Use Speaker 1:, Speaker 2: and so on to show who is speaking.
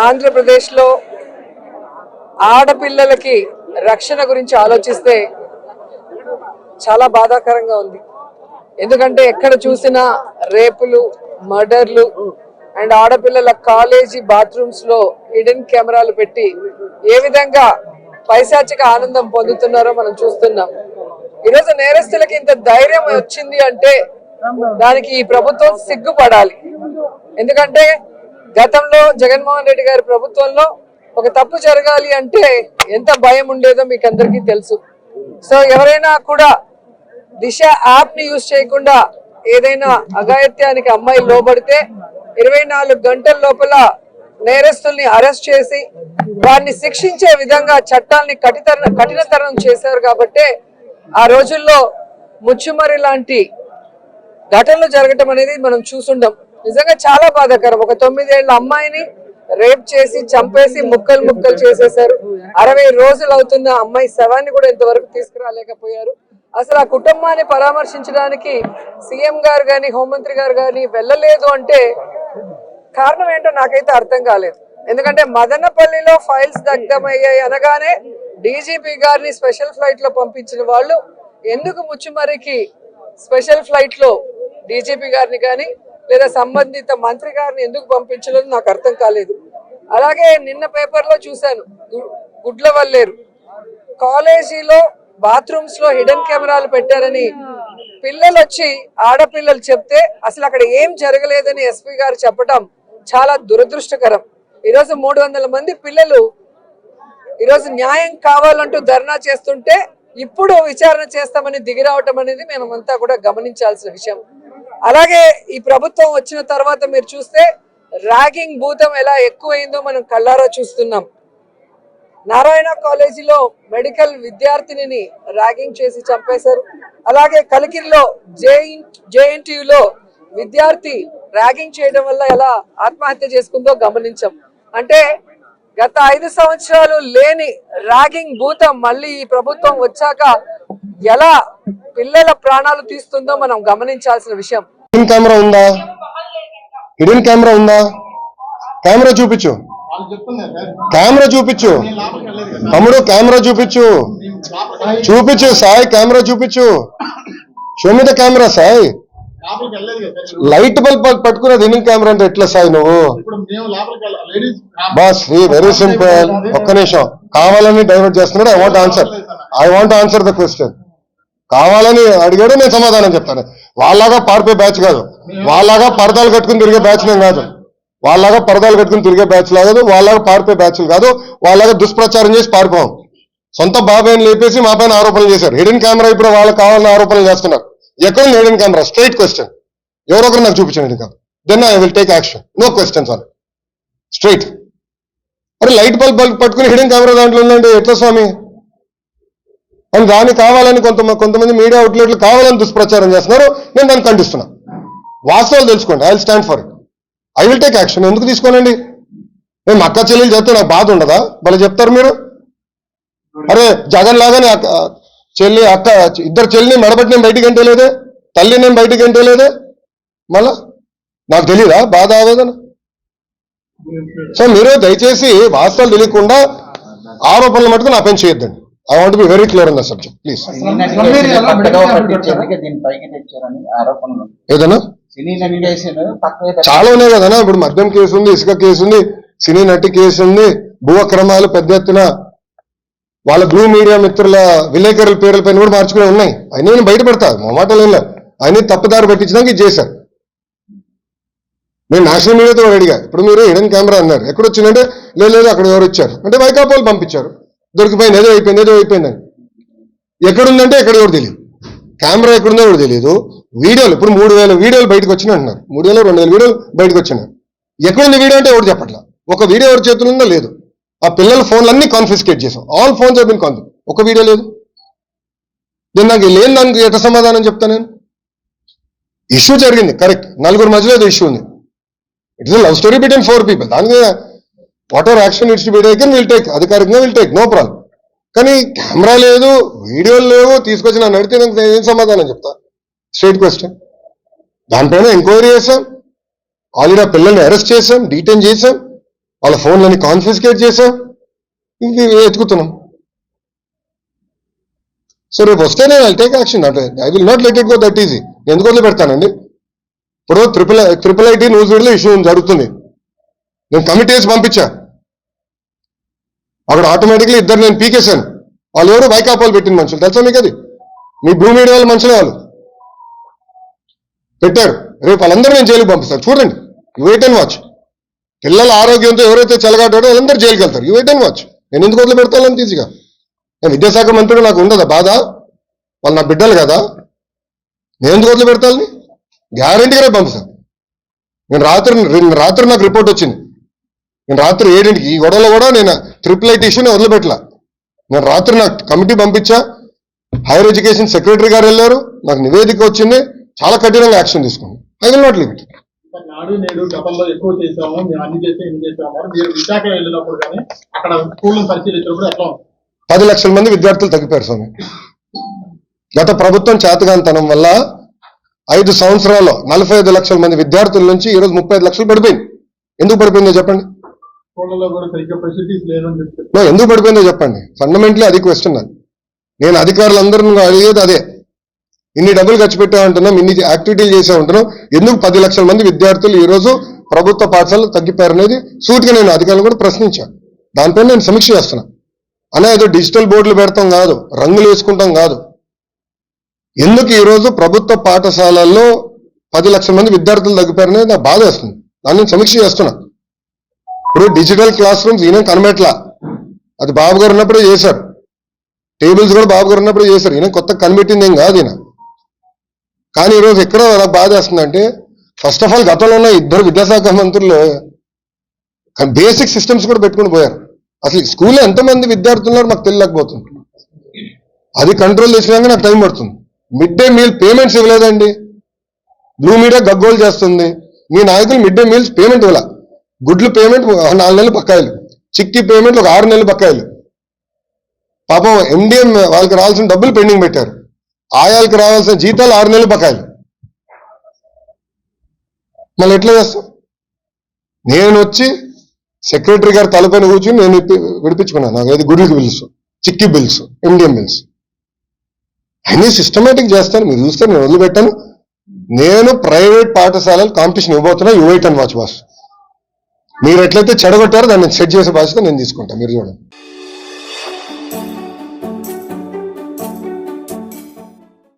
Speaker 1: ఆంధ్రప్రదేశ్లో ఆడపిల్లలకి రక్షణ గురించి ఆలోచిస్తే చాలా బాధాకరంగా ఉంది. ఎందుకంటే ఎక్కడ చూసినా రేపులు, మర్డర్లు అండ్ ఆడపిల్లల కాలేజీ బాత్రూమ్స్ లో హిడెన్ కెమెరాలు పెట్టి ఏ విధంగా పైశాచిక ఆనందం పొందుతున్నారో మనం చూస్తున్నాం. ఈరోజు నేరస్తులకి ఇంత ధైర్యం వచ్చింది అంటే దానికి ఈ ప్రభుత్వం సిగ్గుపడాలి. ఎందుకంటే గతంలో జగన్మోహన్ రెడ్డి గారి ప్రభుత్వంలో ఒక తప్పు జరగాలి అంటే ఎంత భయం ఉండేదో మీకు అందరికీ తెలుసు. సో ఎవరైనా కూడా దిశ యాప్ ని యూజ్ చేయకుండా ఏదైనా అఘాయిత్యానికి అమ్మాయి లోబడితే 24 గంటల లోపల నేరస్తుల్ని అరెస్ట్ చేసి వారిని శిక్షించే విధంగా చట్టాలని కఠినతరం చేశారు. కాబట్టి ఆ రోజుల్లో ముచ్చుమరి లాంటి ఘటనలు జరగటం అనేది మనం చూసుండం. నిజంగా చాలా బాధాకరం. ఒక 9 ఏళ్ల అమ్మాయిని రేప్ చేసి చంపేసి ముక్కలు చేసేశారు. 60 రోజులు అవుతున్న అమ్మాయి శవాన్ని కూడా ఇంతవరకు తీసుకురాలేకపోయారు. అసలు ఆ కుటుంబాన్ని పరామర్శించడానికి సీఎం గారు గాని హోంమంత్రి గారు గాని వెళ్ళలేదు అంటే కారణం ఏంటో నాకైతే అర్థం కాలేదు. ఎందుకంటే మదనపల్లిలో ఫైల్స్ దగ్ధమయ్యాయి అనగానే డీజీపీ గారిని స్పెషల్ ఫ్లైట్ లో పంపించిన వాళ్ళు ఎందుకు ముచ్చుమరికి స్పెషల్ ఫ్లైట్ లో డీజీపీ గారిని కానీ లేదా సంబంధిత మంత్రి గారిని ఎందుకు పంపించలేదు నాకు అర్థం కాలేదు. అలాగే నిన్న పేపర్లో చూశాను, గుడ్లవల్లేరు కాలేజీలో బాత్రూమ్స్ లో హిడెన్ కెమెరాలు పెట్టారని పిల్లలు వచ్చి ఆడపిల్లలు చెప్తే అసలు అక్కడ ఏం జరగలేదని ఎస్పీ గారు చెప్పడం చాలా దురదృష్టకరం. ఈరోజు 300 మంది పిల్లలు ఈరోజు న్యాయం కావాలంటూ ధర్నా చేస్తుంటే ఇప్పుడు విచారణ చేస్తామని దిగిరావటం అనేది మేమంతా కూడా గమనించాల్సిన విషయం. అలాగే ఈ ప్రభుత్వం వచ్చిన తర్వాత మీరు చూస్తే ర్యాగింగ్ భూతం ఎలా ఎక్కువైందో మనం కళ్ళారా చూస్తున్నాం. నారాయణ కాలేజీలో మెడికల్ విద్యార్థినిని ర్యాగింగ్ చేసి చంపేశారు. అలాగే కలికిరిలో జేఎన్టీయూలో విద్యార్థి ర్యాగింగ్ చేయడం వల్ల ఎలా ఆత్మహత్య చేసుకుందో గమనించాం. అంటే గత 5 సంవత్సరాలు లేని ర్యాగింగ్ భూతం మళ్ళీ ఈ ప్రభుత్వం వచ్చాక ఎలా పిల్లల ప్రాణాలు తీస్తుందో మనం గమనించాల్సిన విషయం.
Speaker 2: కెమెరా ఉందా? హిడెన్ కెమెరా ఉందా? కెమెరా చూపించు, కెమెరా చూపించు తమ్ముడు, కెమెరా చూపించు సాయి, కెమెరా చూపించు. షో మీద కెమెరా సాయి. లైట్ బల్బ్ పట్టుకున్నది హిడెన్ కెమెరా అంటే ఎట్లా సాయి నువ్వు? Boss very simple. ఒక్క నిమిషం, కావాలని డైవర్ట్ చేస్తున్నాడు. I want answer the question. కావాలని అడిగాడు, నేను సమాధానం చెప్తాను. వాళ్ళలాగా పారిపోయే బ్యాచ్ కాదు, వాళ్ళలాగా పరదాలు కట్టుకుని తిరిగే బ్యాచ్ నేను కాదు, వాళ్ళలాగా పరదాలు కట్టుకుని తిరిగే బ్యాచ్ కాదు, వాళ్ళలాగా పారిపోయే బ్యాచ్లు కాదు, వాళ్ళలాగా దుష్ప్రచారం చేసి పారిపోం. సొంత బాబాయిని లేపేసి మా పైన ఆరోపణలు చేశారు. హిడెన్ కెమెరా ఇప్పుడు వాళ్ళకి కావాలని ఆరోపణలు చేస్తున్నారు. ఎక్కడ హిడెన్ కెమెరా? Straight question. ఎవరొకరు నాకు చూపించండి hidden camera, then I will take action. No questions on straight. అరే లైట్ బల్బ్ పట్టుకుని హిడెన్ కెమెరా దాంట్లో ఉందండి ఎట్లా స్వామి? అని దాన్ని కావాలని కొంతమంది మీడియా అవుట్లెట్లు కావాలని దుష్ప్రచారం చేస్తున్నారు. నేను దాన్ని ఖండిస్తున్నా. వాస్తవాలు తెలుసుకోండి. I will stand for it. I will take action. ఎందుకు తీసుకోనండి? మేము అక్క చెల్లెలు చెప్తే నాకు బాధ ఉండదా? భలే చెప్తారు మీరు. అరే జగన్ లాగానే చెల్లి అక్క ఇద్దరు చెల్లిని మెడబెట్టి నేను బయటికి ఎంటలేదే, తల్లి నేను బయటికి ఎంటలేదే, మళ్ళా నాకు తెలీదా బాధ ఆవేదన? సో మీరు దయచేసి వాస్తవాలు తెలియకుండా ఆరోపణలు మటుకు నా పైన చేయొద్దండి. I want to be very clear on the subject, please. ఏదన్నా చాలా ఉన్నాయి కదనా. ఇప్పుడు మద్యం కేసు ఉంది, ఇసుక కేసు ఉంది, సినీ నటి కేసు ఉంది, భూ అక్రమాలు పెద్ద ఎత్తున వాళ్ళ బ్లూ మీడియా మిత్రుల విలేకరుల పేర్ల పైన కూడా మార్చుకునే ఉన్నాయి. అయినా నేను బయట పెడతా, మా మాటలు ఏం లేదు. అయినా తప్పుదారి పట్టించడానికి ఇది చేశారు. నేను నేషనల్ మీడియాతో అడిగా, ఇప్పుడు మీరు హిడెన్ కెమెరా అన్నారు, ఎక్కడొచ్చిందంటే లేదు అక్కడ ఎవరు ఇచ్చారు అంటే వైకాపాలు పంపించారు, దొరికిపోయింది, ఏదో అయిపోయిందని. ఎక్కడుందంటే ఎక్కడ ఎవరు తెలియదు, కెమెరా ఎక్కడుందో ఎవరు తెలియదు. వీడియోలు ఇప్పుడు 3000 వీడియోలు బయటకు వచ్చినాయి అంటున్నారు. 2000 వీడియోలు బయటకు వచ్చినాయి. ఎక్కడుంది వీడియో అంటే ఎవరు చెప్పట్లా. ఒక వీడియో ఎవరి చేతులు ఉందో లేదు. ఆ పిల్లల ఫోన్లన్నీ కాన్ఫిస్కేట్ చేసాం. All phones have been confiscate. ఒక వీడియో లేదు. నేను నాకు లేని దానికి ఎట్లా సమాధానం చెప్తా నేను? ఇష్యూ జరిగింది కరెక్ట్, 4 మధ్యలో ఏదో ఇష్యూ ఉంది. It is love story between 4 people. దానికి what ever action it's be taken will take, అధికారికంగా విల్ టేక్, నో ప్రాబ్లం. కానీ కెమెరా లేదు, వీడియోలు లేవు, తీసుకొచ్చి నన్ను అడిగితే నేను ఏం సమాధానం చెప్తా? Straight question. దానిపైన ఎంక్వైరీ చేశాం, ఆల్రెడీ ఆ పిల్లల్ని అరెస్ట్ చేశాం, డీటైన్ చేశాం. వాళ్ళ ఫోన్లని కాన్ఫిస్కేట్ చేసాం, ఇంక ఎత్తుకుతున్నాం. సో రేపు వస్తే నేను ఐ టేక్ యాక్షన్. అంటే I will not let it go that easy. ఎందుకు వదిలి పెడతానండి? ఇప్పుడు ట్రిపుల్ ఐటీ న్యూజివీడ్లో ఇష్యూ జరుగుతుంది. నేను కమిటీ వేసి పంపించా. అక్కడ ఆటోమేటిక్లీ ఇద్దరు నేను పీకేశాను. వాళ్ళు ఎవరు వైకాపాలు పెట్టిన మనుషులు తెలుసా మీకు? అది మీ బ్లూ మీడియా వాళ్ళ మనుషులే వాళ్ళు పెట్టారు. రేపు వాళ్ళందరూ నేను జైలుకి పంపిస్తాను. చూడండి, యూ వెయిట్ అండ్ వాచ్. పిల్లల ఆరోగ్యంతో ఎవరైతే చెలగాటాడో వాళ్ళందరూ జైలుకి వెళ్తారు. You wait and watch. నేను ఎందుకు వదిలి పెడతాను ఈజీగా? నేను విద్యాశాఖ మంత్రుడు, నాకు ఉండదా బాధ? వాళ్ళు నా బిడ్డలు కదా, నేను ఎందుకు వదిలి పెడతాను? గ్యారంటీగా రేపు పంపిస్తాను. నేను రాత్రి నాకు రిపోర్ట్ వచ్చింది. నేను రాత్రి 7ంటికి ఈ గొడవలో కూడా నేను ట్రిపుల్ ఐటీ ఇష్యూని వదిలిపెట్టలా. నేను రాత్రి నాకు కమిటీ పంపించా. హైయర్ ఎడ్యుకేషన్ సెక్రటరీ గారు వెళ్ళారు, నాకు నివేదిక వచ్చింది. చాలా కఠినంగా యాక్షన్ తీసుకున్నాను. I will not leave it.
Speaker 3: నాడు నేడు గతంలో ఎక్కువ చేసాము, మేము అన్ని చేస్తే ఇన్ని చేసాము. మీరు విశాఖ వెళ్ళినప్పుడు కానీ అక్కడ స్కూళ్ళను పరిశీలించినప్పుడు ఎట్లా
Speaker 2: 10 లక్షల మంది విద్యార్థులు తగ్గిపోయారు స్వామి. గత ప్రభుత్వం చేతగాంతనం వల్ల 5 సంవత్సరాల్లో 45 లక్షల మంది విద్యార్థుల నుంచి ఈరోజు 35 లక్షలు పడిపోయింది. ఎందుకు పడిపోయిందో చెప్పండి?
Speaker 3: స్కూళ్ళలో కూడా సరిగ్గా ఫెసిలిటీస్ లేదని చెప్తారు.
Speaker 2: ఎందుకు పడిపోయిందో చెప్పండి. ఫండమెంటలీ అది క్వశ్చన్. నేను అధికారులందరూ అడిగేది అదే. ఇన్ని డబ్బులు ఖర్చు పెట్టా ఉంటున్నాం, ఇన్ని యాక్టివిటీలు చేసే ఉంటున్నాం, ఎందుకు 10 లక్షల మంది విద్యార్థులు ఈ రోజు ప్రభుత్వ పాఠశాలలు తగ్గిపోయారు అనేది సూటిగా నేను అధికారులు కూడా ప్రశ్నించాను. దానిపైన నేను సమీక్ష చేస్తున్నా. అనే ఏదో డిజిటల్ బోర్డులు పెడతాం కాదు, రంగులు వేసుకుంటాం కాదు. ఎందుకు ఈ రోజు ప్రభుత్వ పాఠశాలల్లో 10 లక్షల మంది విద్యార్థులు తగ్గిపోయారు అనేది నాకు బాధ వేస్తుంది. దాన్ని నేను సమీక్ష చేస్తున్నా. ఇప్పుడు డిజిటల్ క్లాస్ రూమ్స్ ఈయన కనబెట్లా, అది బాబు గారు ఉన్నప్పుడే చేశారు. టేబుల్స్ కూడా బాబు గారు ఉన్నప్పుడే చేశారు. ఈయన కొత్త కనిపెట్టింది ఏం కాదు ఈయన. కానీ ఈరోజు ఎక్కడ నాకు బాధ వేస్తుందంటే, ఫస్ట్ ఆఫ్ ఆల్ గతంలో ఉన్న 2 విద్యాశాఖ మంత్రులు బేసిక్ సిస్టమ్స్ కూడా పెట్టుకుని పోయారు. అసలు స్కూల్లో ఎంతమంది విద్యార్థులు ఉన్నారు మాకు తెలియలేకపోతుంది. అది కంట్రోల్ చేసినాక నాకు టైం పడుతుంది. మిడ్ డే మీల్ పేమెంట్స్ ఇవ్వలేదండి. బ్లూ మీడియా గగ్గోలు చేస్తుంది. మీ నాయకులు మిడ్ డే మీల్స్ పేమెంట్ ఇవ్వాల. గుడ్లు పేమెంట్ 4 నెలలు బకాయిలు, చిక్కీ పేమెంట్లు ఒక 6 నెలలు బకాయిలు. పాపం ఎండిఎం వాళ్ళకి రావాల్సిన డబ్బులు పెండింగ్ పెట్టారు. ఆయాలకు రావాల్సిన జీతాలు 6 నెలలు బకాయిలు. మళ్ళీ ఎట్లా చేస్తాం? నేను వచ్చి సెక్రటరీ గారు తలపైన కూర్చుని నేను విడిపించుకున్నాను. నాకు ఏది గుడ్లకి bills, chikki bills, MDM bills అన్ని సిస్టమేటిక్ చేస్తాను. మీరు చూస్తే నేను వదిలిపెట్టాను. నేను ప్రైవేట్ పాఠశాలలు కాంపిటీషన్ ఇవ్వబోతున్నా. You wait and watch boss. మీరు ఎట్లయితే చెడగొట్టారో దాన్ని సెట్ చేసే బాధ్యత నేను తీసుకుంటాను. మీరు చూడండి.